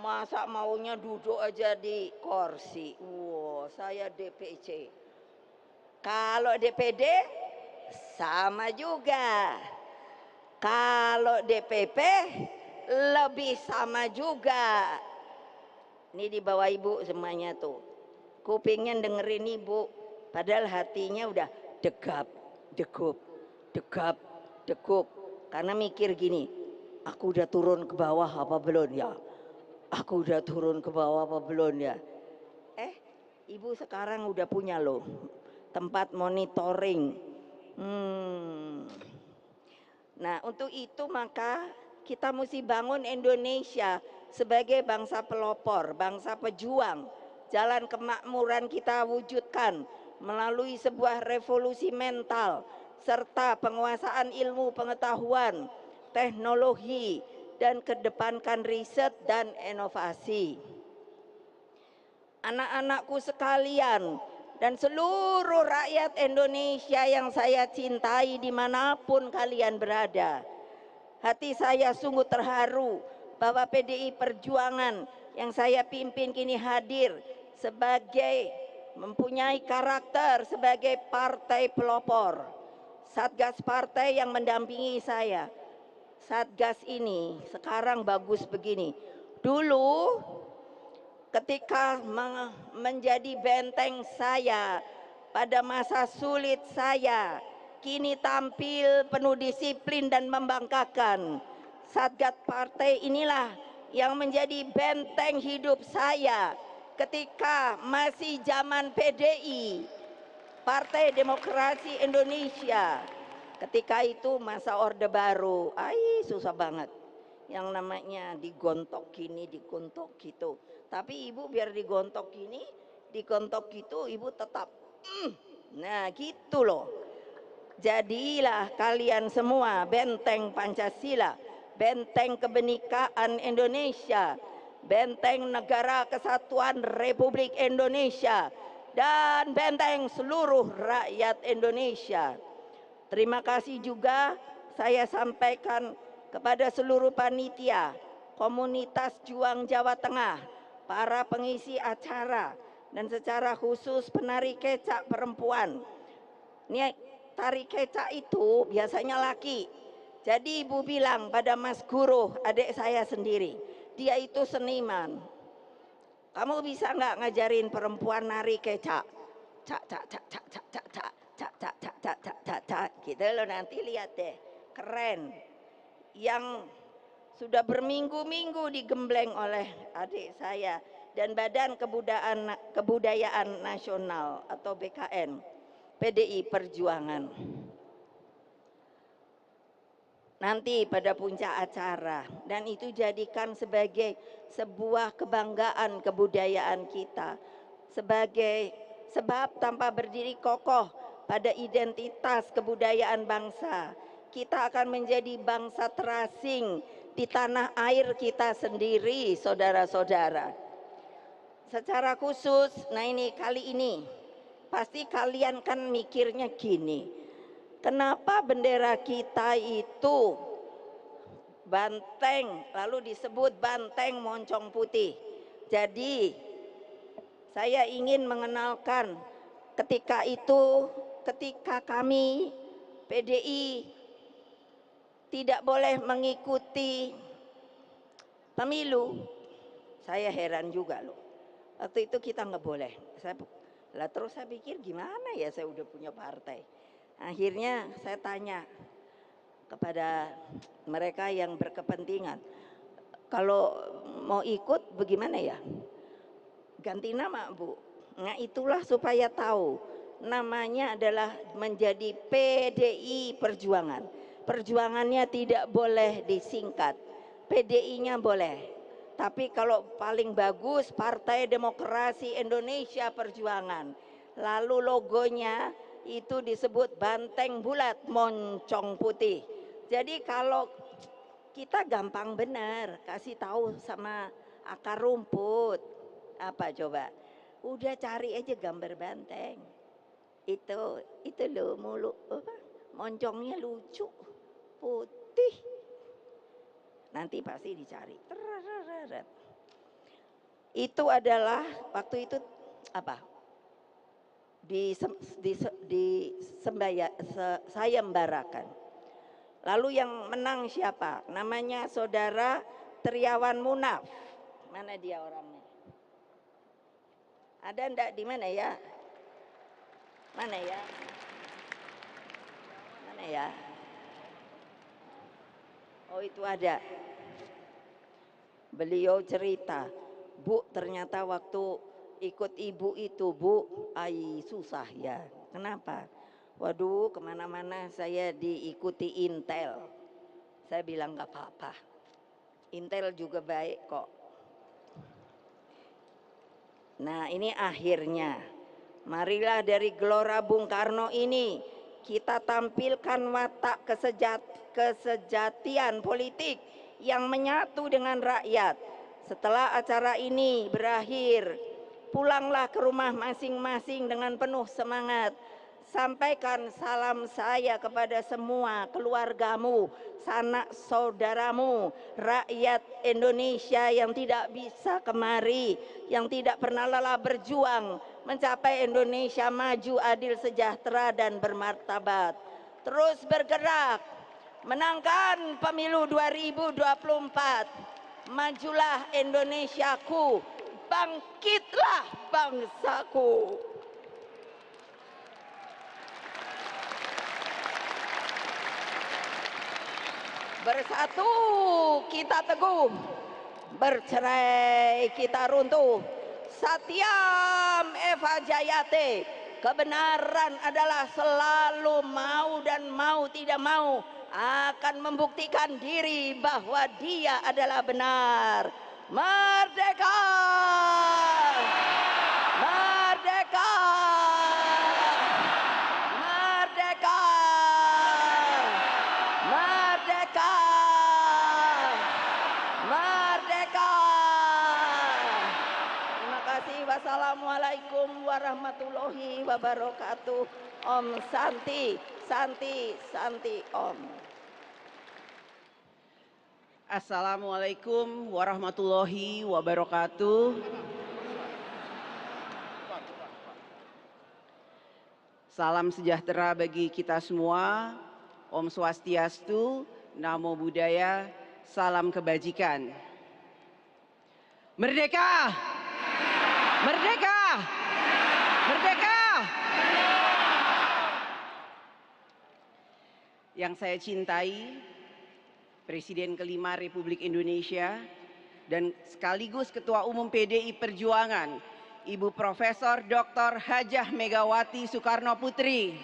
B: Masa maunya duduk aja di kursi. Wow, saya DPC. Kalau DPD sama juga. Kalau DPP lebih sama juga. Ini di bawah ibu semuanya tuh. Kupingnya dengerin ibu, padahal hatinya udah degap, degup. Karena mikir gini, aku udah turun ke bawah apa belum ya? Aku udah turun ke bawah apa belum ya? Ibu sekarang udah punya loh tempat monitoring. Nah, untuk itu maka kita mesti bangun Indonesia sebagai bangsa pelopor, bangsa pejuang. Jalan kemakmuran kita wujudkan melalui sebuah revolusi mental serta penguasaan ilmu pengetahuan, teknologi, dan kedepankan riset dan inovasi. anak-anakku sekalian, dan seluruh rakyat Indonesia yang saya cintai dimanapun kalian berada. Hati saya sungguh terharu bahwa PDI Perjuangan yang saya pimpin kini hadir sebagai mempunyai karakter sebagai partai pelopor. Satgas partai yang mendampingi saya. Satgas ini sekarang bagus begini. Dulu ketika menjadi benteng saya pada masa sulit saya, kini tampil penuh disiplin dan membanggakan. Satgas partai inilah yang menjadi benteng hidup saya ketika masih zaman PDI, Partai Demokrasi Indonesia. Ketika itu masa Orde Baru, susah banget. Yang namanya digontok gini, digontok gitu. Tapi ibu biar digontok gini, digontok gitu, ibu tetap. Nah gitu loh. Jadilah kalian semua benteng Pancasila, benteng kebenekaan Indonesia, benteng Negara Kesatuan Republik Indonesia, dan benteng seluruh rakyat Indonesia. Terima kasih juga saya sampaikan kepada seluruh panitia, komunitas Juang Jawa Tengah, para pengisi acara, dan secara khusus penari kecak perempuan. Ini tari kecak itu biasanya laki. Jadi ibu bilang pada Mas Guru, adik saya sendiri, dia itu seniman. Kamu bisa nggak ngajarin perempuan nari kecak? Cak cak cak cak cak cak cak cak cak cak cak cak cak cak gitu loh, nanti lihat deh, keren. Yang sudah berminggu-minggu digembleng oleh adik saya dan Badan Kebudayaan Nasional atau BKN PDI Perjuangan. Nanti pada puncak acara, dan itu jadikan sebagai sebuah kebanggaan kebudayaan kita, sebagai sebab tanpa berdiri kokoh pada identitas kebudayaan bangsa, kita akan menjadi bangsa terasing di tanah air kita sendiri, saudara-saudara. Secara khusus, nah ini kali ini pasti kalian kan mikirnya gini, kenapa bendera kita itu banteng, lalu disebut banteng moncong putih. Jadi saya ingin mengenalkan ketika itu, ketika kami PDI tidak boleh mengikuti pemilu, saya heran juga loh. Waktu itu kita nggak boleh. Terus saya pikir gimana ya, saya udah punya partai. Akhirnya saya tanya kepada mereka yang berkepentingan, kalau mau ikut bagaimana ya? Ganti nama Bu. Nah itulah supaya tahu, namanya adalah menjadi PDI Perjuangan. Perjuangannya tidak boleh disingkat, PDI-nya boleh. Tapi kalau paling bagus Partai Demokrasi Indonesia Perjuangan. Lalu logonya itu disebut banteng bulat moncong putih. Jadi kalau kita gampang benar kasih tahu sama akar rumput, apa coba? Udah cari aja gambar banteng. Itu loh mulut apa? Moncongnya lucu, putih. Nanti pasti dicari. Itu adalah waktu itu apa? Sayembarakan. Lalu yang menang siapa? Namanya Saudara Triawan Munaf. Mana dia orangnya? Ada ndak di mana ya? Mana ya? Mana ya? Oh itu ada. Beliau cerita, Bu ternyata waktu ikut ibu itu Bu, susah ya. Kenapa? Waduh kemana-mana saya diikuti Intel. Saya bilang gak apa-apa, Intel juga baik kok. Nah ini akhirnya, marilah dari Gelora Bung Karno ini kita tampilkan watak kesejatian politik yang menyatu dengan rakyat. Setelah acara ini berakhir, pulanglah ke rumah masing-masing dengan penuh semangat. Sampaikan salam saya kepada semua keluargamu, sanak saudaramu, rakyat Indonesia yang tidak bisa kemari, yang tidak pernah lelah berjuang mencapai Indonesia maju, adil, sejahtera, dan bermartabat. Terus bergerak, menangkan pemilu 2024. Majulah Indonesiaku, bangkitlah bangsaku. Bersatu kita teguh, bercerai kita runtuh. Satyam Eva Jayate, kebenaran adalah selalu mau dan mau tidak mau akan membuktikan diri bahwa dia adalah benar. Merdeka! Merdeka! Merdeka! Merdeka! Merdeka! Terima kasih. Wassalamualaikum warahmatullahi wabarakatuh. Om Santi, Santi, Santi Om.
D: Assalamualaikum warahmatullahi wabarakatuh. Salam sejahtera bagi kita semua. Om Swastiastu, Namo Buddhaya, salam kebajikan. Merdeka! Merdeka! Merdeka! Yang saya cintai, Presiden kelima Republik Indonesia dan sekaligus Ketua Umum PDI Perjuangan, Ibu Profesor Dr. Hajah Megawati Soekarno Putri.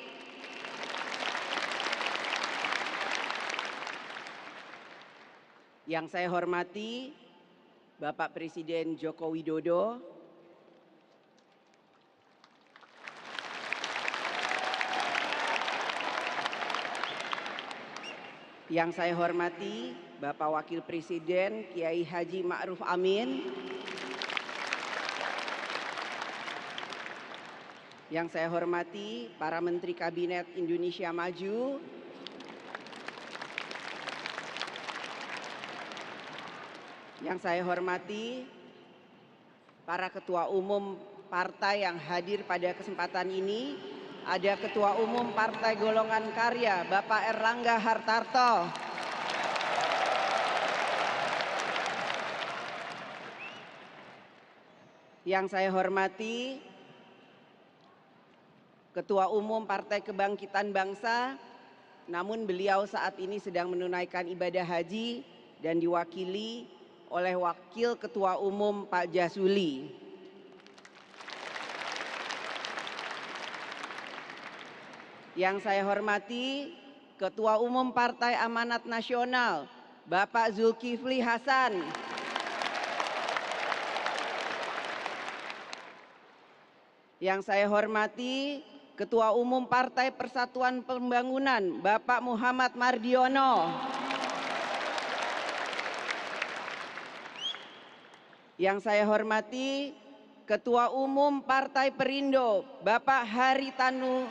D: Yang saya hormati Bapak Presiden Joko Widodo, yang saya hormati Bapak Wakil Presiden Kiai Haji Ma'ruf Amin, yang saya hormati para Menteri Kabinet Indonesia Maju, yang saya hormati para Ketua Umum Partai yang hadir pada kesempatan ini. Ada Ketua Umum Partai Golongan Karya, Bapak Erlangga Hartarto. Yang saya hormati Ketua Umum Partai Kebangkitan Bangsa, namun beliau saat ini sedang menunaikan ibadah haji dan diwakili oleh Wakil Ketua Umum Pak Jasuli. Yang saya hormati Ketua Umum Partai Amanat Nasional, Bapak Zulkifli Hasan. Yang saya hormati Ketua Umum Partai Persatuan Pembangunan, Bapak Muhammad Mardiono. Yang saya hormati Ketua Umum Partai Perindo, Bapak Haritanu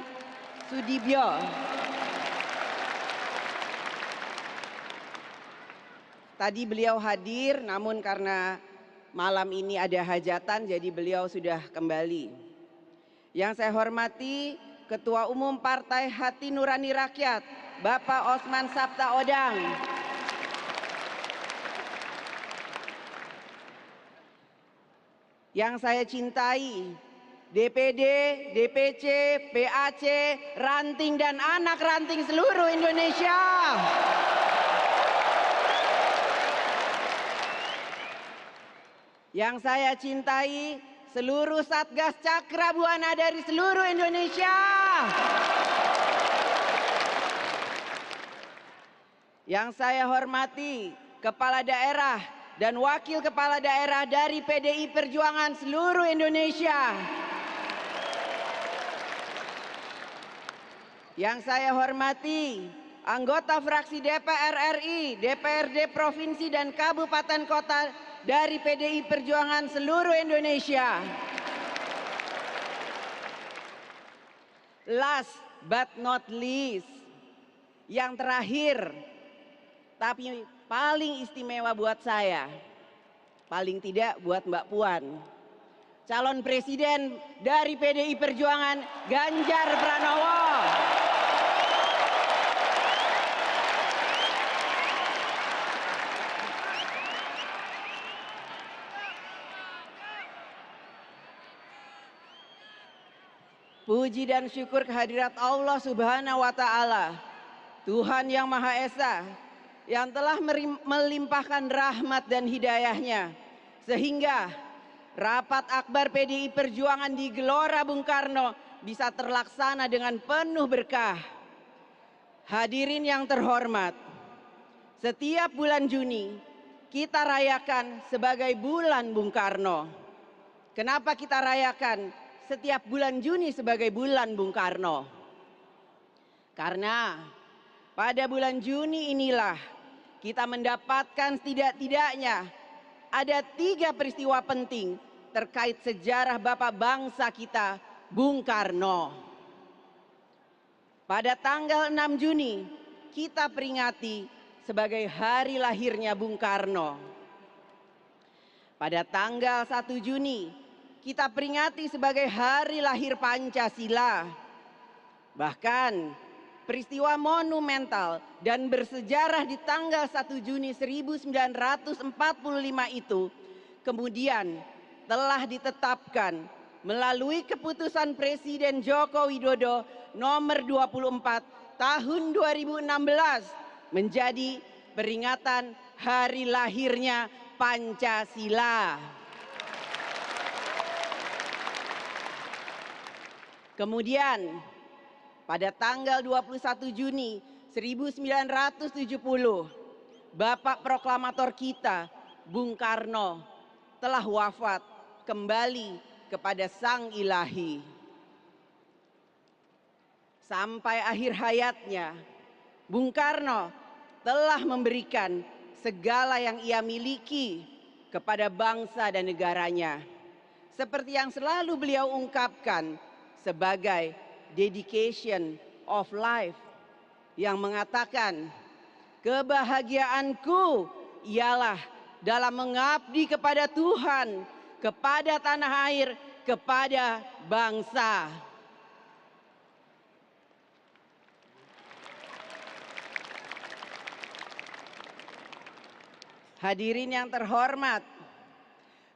D: Sudibyo. Tadi beliau hadir, namun karena malam ini ada hajatan, jadi beliau sudah kembali. Yang saya hormati Ketua Umum Partai Hati Nurani Rakyat, Bapak Osman Sabta Odang. Yang saya cintai, DPD, DPC, PAC, ranting dan anak ranting seluruh Indonesia. Yang saya cintai, seluruh Satgas Cakra Buana dari seluruh Indonesia. Yang saya hormati, Kepala Daerah dan Wakil Kepala Daerah dari PDI Perjuangan seluruh Indonesia. Yang saya hormati anggota fraksi DPR RI, DPRD Provinsi dan Kabupaten Kota dari PDI Perjuangan seluruh Indonesia. last but not least, yang terakhir, tapi paling istimewa buat saya, paling tidak buat Mbak Puan, calon presiden dari PDI Perjuangan, Ganjar Pranowo. Puji dan syukur kehadirat Allah Subhanahu wa Ta'ala, Tuhan yang Maha Esa, yang telah melimpahkan rahmat dan hidayahnya, sehingga rapat akbar PDI Perjuangan di Gelora Bung Karno bisa terlaksana dengan penuh berkah. Hadirin yang terhormat, setiap bulan Juni kita rayakan sebagai bulan Bung Karno. Kenapa kita rayakan setiap bulan Juni sebagai bulan Bung Karno? Karena pada bulan Juni inilah kita mendapatkan setidak-tidaknya ada 3 peristiwa penting terkait sejarah Bapak bangsa kita, Bung Karno. Pada tanggal 6 Juni kita peringati sebagai hari lahirnya Bung Karno. Pada tanggal 1 Juni kita peringati sebagai hari lahir Pancasila. Bahkan peristiwa monumental dan bersejarah di tanggal 1 Juni 1945 itu kemudian telah ditetapkan melalui keputusan Presiden Joko Widodo nomor 24 tahun 2016 menjadi peringatan hari lahirnya Pancasila. Kemudian pada tanggal 21 Juni 1970, Bapak proklamator kita, Bung Karno, telah wafat kembali kepada Sang Ilahi. Sampai akhir hayatnya, Bung Karno telah memberikan segala yang ia miliki kepada bangsa dan negaranya. Seperti yang selalu beliau ungkapkan sebagai dedication of life, yang mengatakan kebahagiaanku ialah dalam mengabdi kepada Tuhan, kepada tanah air, kepada bangsa. Hadirin yang terhormat,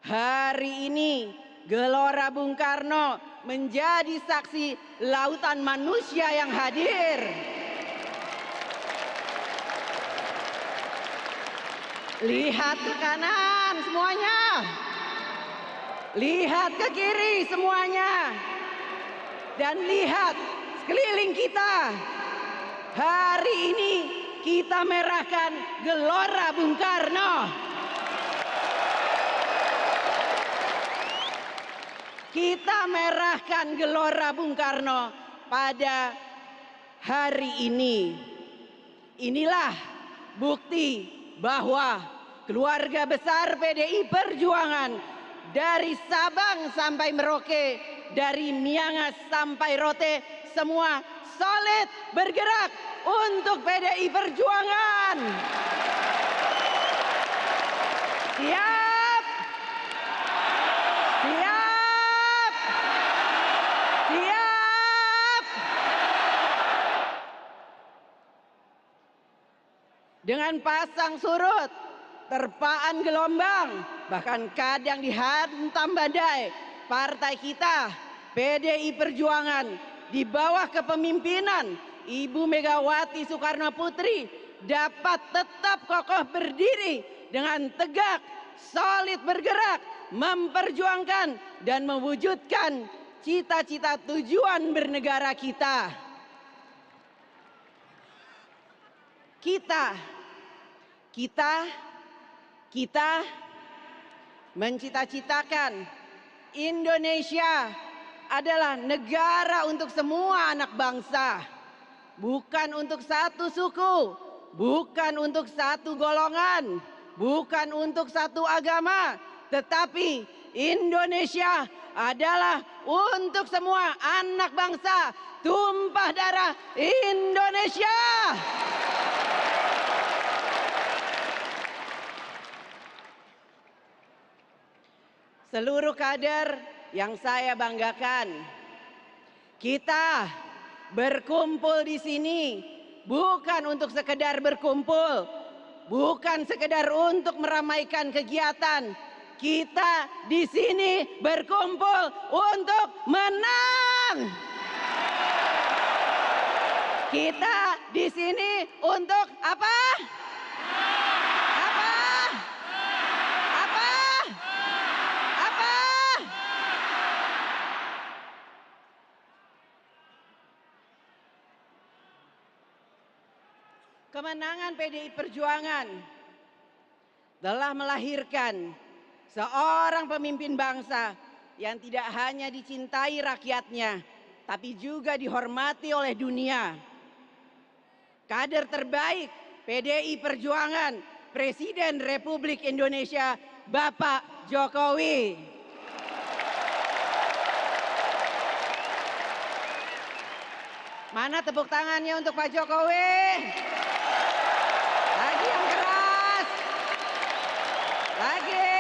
D: hari ini Gelora Bung Karno menjadi saksi lautan manusia yang hadir. Lihat ke kanan semuanya, lihat ke kiri semuanya, dan lihat sekeliling kita. Hari ini kita merahkan Gelora Bung Karno. Kita merahkan Gelora Bung Karno pada hari ini. Inilah bukti bahwa keluarga besar PDI Perjuangan dari Sabang sampai Merauke, dari Miangas sampai Rote, semua solid bergerak untuk PDI Perjuangan. Siap. Dengan pasang surut, terpaan gelombang, bahkan kadang dihantam badai, partai kita PDI Perjuangan di bawah kepemimpinan Ibu Megawati Soekarno Putri dapat tetap kokoh berdiri dengan tegak, solid bergerak, memperjuangkan dan mewujudkan cita-cita tujuan bernegara kita. Kita mencita-citakan Indonesia adalah negara untuk semua anak bangsa, bukan untuk satu suku, bukan untuk satu golongan, bukan untuk satu agama, tetapi Indonesia adalah untuk semua anak bangsa tumpah darah Indonesia. Seluruh kader yang saya banggakan, kita berkumpul di sini bukan untuk sekedar berkumpul, bukan sekedar untuk meramaikan kegiatan. Kita di sini berkumpul untuk menang. Kita di sini untuk apa? Apa? Apa? Apa? Kemenangan PDI Perjuangan telah melahirkan seorang pemimpin bangsa yang tidak hanya dicintai rakyatnya, tapi juga dihormati oleh dunia. Kader terbaik PDI Perjuangan, Presiden Republik Indonesia, Bapak Jokowi. Mana tepuk tangannya untuk Pak Jokowi? Lagi yang keras. Lagi.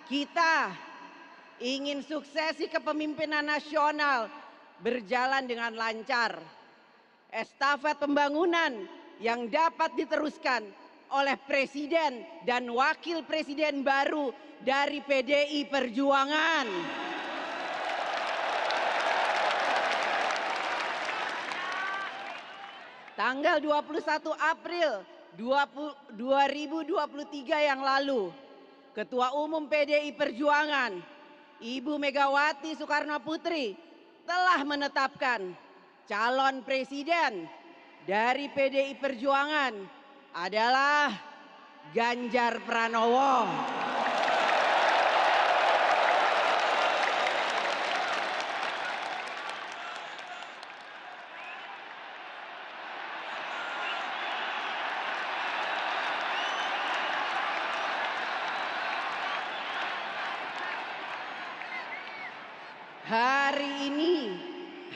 D: Kita ingin suksesi kepemimpinan nasional berjalan dengan lancar. Estafet pembangunan yang dapat diteruskan oleh Presiden dan Wakil Presiden baru dari PDI Perjuangan. Tanggal 21 April 2023 yang lalu, Ketua Umum PDI Perjuangan, Ibu Megawati Soekarno Putri telah menetapkan calon presiden dari PDI Perjuangan adalah Ganjar Pranowo.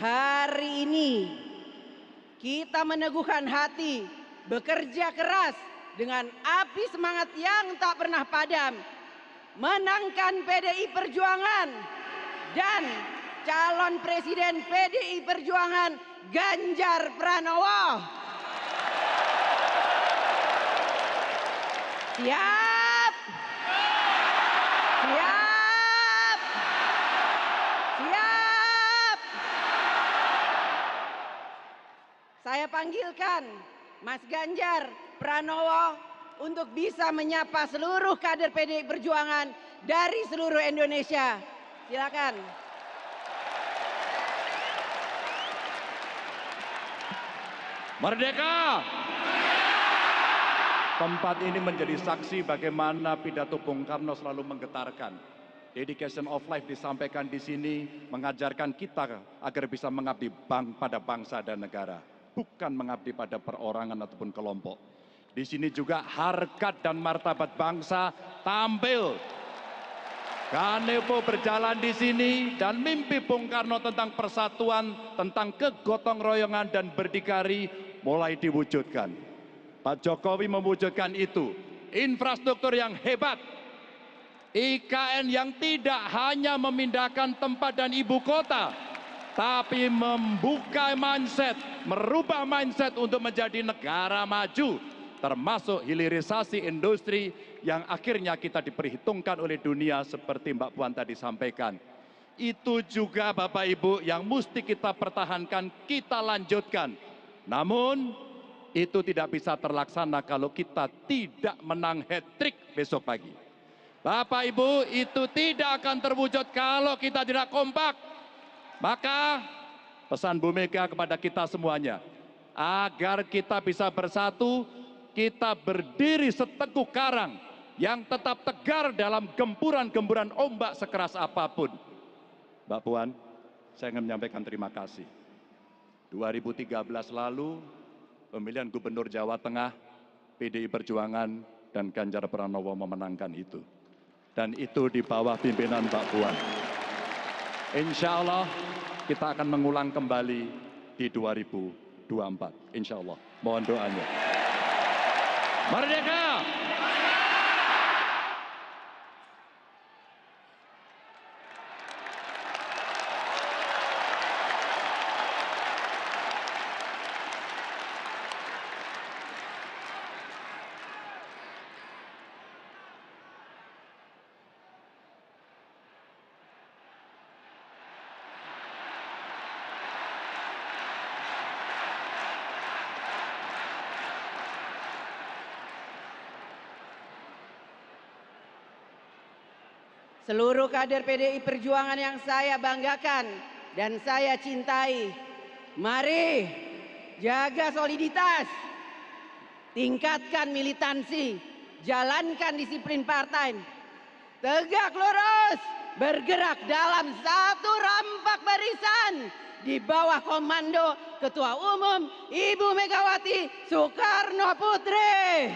D: Hari ini kita meneguhkan hati, bekerja keras dengan api semangat yang tak pernah padam, menangkan PDI Perjuangan dan calon presiden PDI Perjuangan Ganjar Pranowo. Siap? Siap? Saya panggilkan Mas Ganjar Pranowo untuk bisa menyapa seluruh kader PDI Perjuangan dari seluruh Indonesia. Silakan.
E: Merdeka! Tempat ini menjadi saksi bagaimana pidato Bung Karno selalu menggetarkan. Dedication of life disampaikan di sini mengajarkan kita agar bisa mengabdi pada bangsa dan negara. Bukan mengabdi pada perorangan ataupun kelompok. Di sini juga harkat dan martabat bangsa tampil. Kanevo berjalan di sini dan mimpi Bung Karno tentang persatuan, tentang kegotong royongan dan berdikari mulai diwujudkan. Pak Jokowi mewujudkan itu. Infrastruktur yang hebat. IKN yang tidak hanya memindahkan tempat dan ibu kota, tapi membuka mindset, merubah mindset untuk menjadi negara maju, termasuk hilirisasi industri yang akhirnya kita diperhitungkan oleh dunia seperti Mbak Puan tadi sampaikan. Itu juga Bapak Ibu yang mesti kita pertahankan, kita lanjutkan. Namun, itu tidak bisa terlaksana kalau kita tidak menang hat-trick besok pagi. Bapak Ibu, itu tidak akan terwujud kalau kita tidak kompak. Maka pesan Bu Mega kepada kita semuanya, agar kita bisa bersatu, kita berdiri seteguh karang yang tetap tegar dalam gempuran-gempuran ombak sekeras apapun. Mbak Puan, saya ingin menyampaikan terima kasih. 2013 lalu, pemilihan Gubernur Jawa Tengah, PDI Perjuangan dan Ganjar Pranowo memenangkan itu. Dan itu di bawah pimpinan Mbak Puan. Insya Allah kita akan mengulang kembali di 2024. Insya Allah. Mohon doanya. Merdeka!
D: Seluruh kader PDI Perjuangan yang saya banggakan dan saya cintai, mari jaga soliditas, tingkatkan militansi, jalankan disiplin partai, tegak lurus, bergerak dalam satu rampak barisan di bawah komando Ketua Umum Ibu Megawati Soekarno Putri.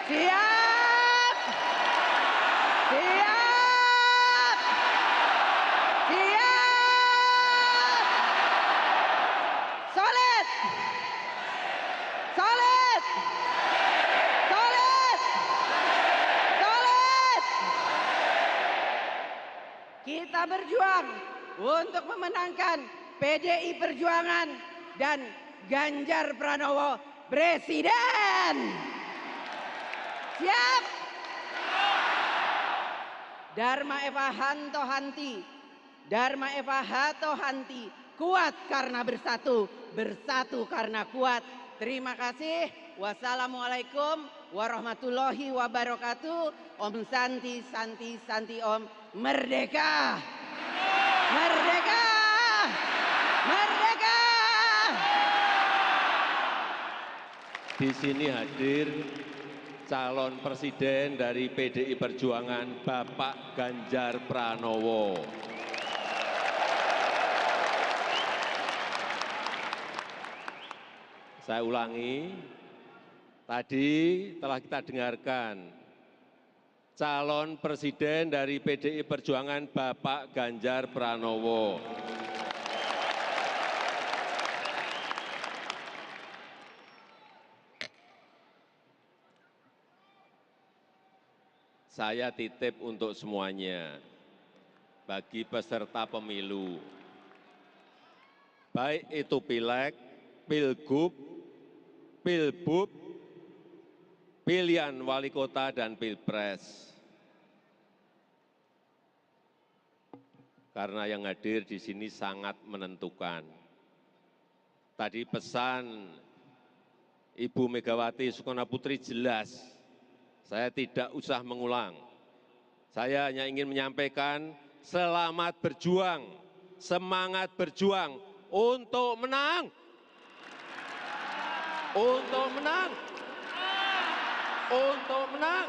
D: Siap? Siap? Kita berjuang untuk memenangkan PDI Perjuangan dan Ganjar Pranowo Presiden. Siap? Dharma Eva Hanto Hanti, Dharma Eva Hato Hanti, kuat karena bersatu, bersatu karena kuat. Terima kasih. Wassalamualaikum warahmatullahi wabarakatuh. Om Santi, Santi, Santi Om. Merdeka! Merdeka! Merdeka!
C: Di sini hadir calon presiden dari PDI Perjuangan, Bapak Ganjar Pranowo. Saya ulangi, tadi telah kita dengarkan calon presiden dari PDI Perjuangan Bapak Ganjar Pranowo. Saya titip untuk semuanya, bagi peserta pemilu, baik itu pileg, pilgub, pilbub, pilihan wali kota dan pilpres. Karena yang hadir di sini sangat menentukan. Tadi pesan Ibu Megawati Soekarno Putri jelas, saya tidak usah mengulang. Saya hanya ingin menyampaikan selamat berjuang, semangat berjuang untuk menang. Untuk menang. Untuk menang.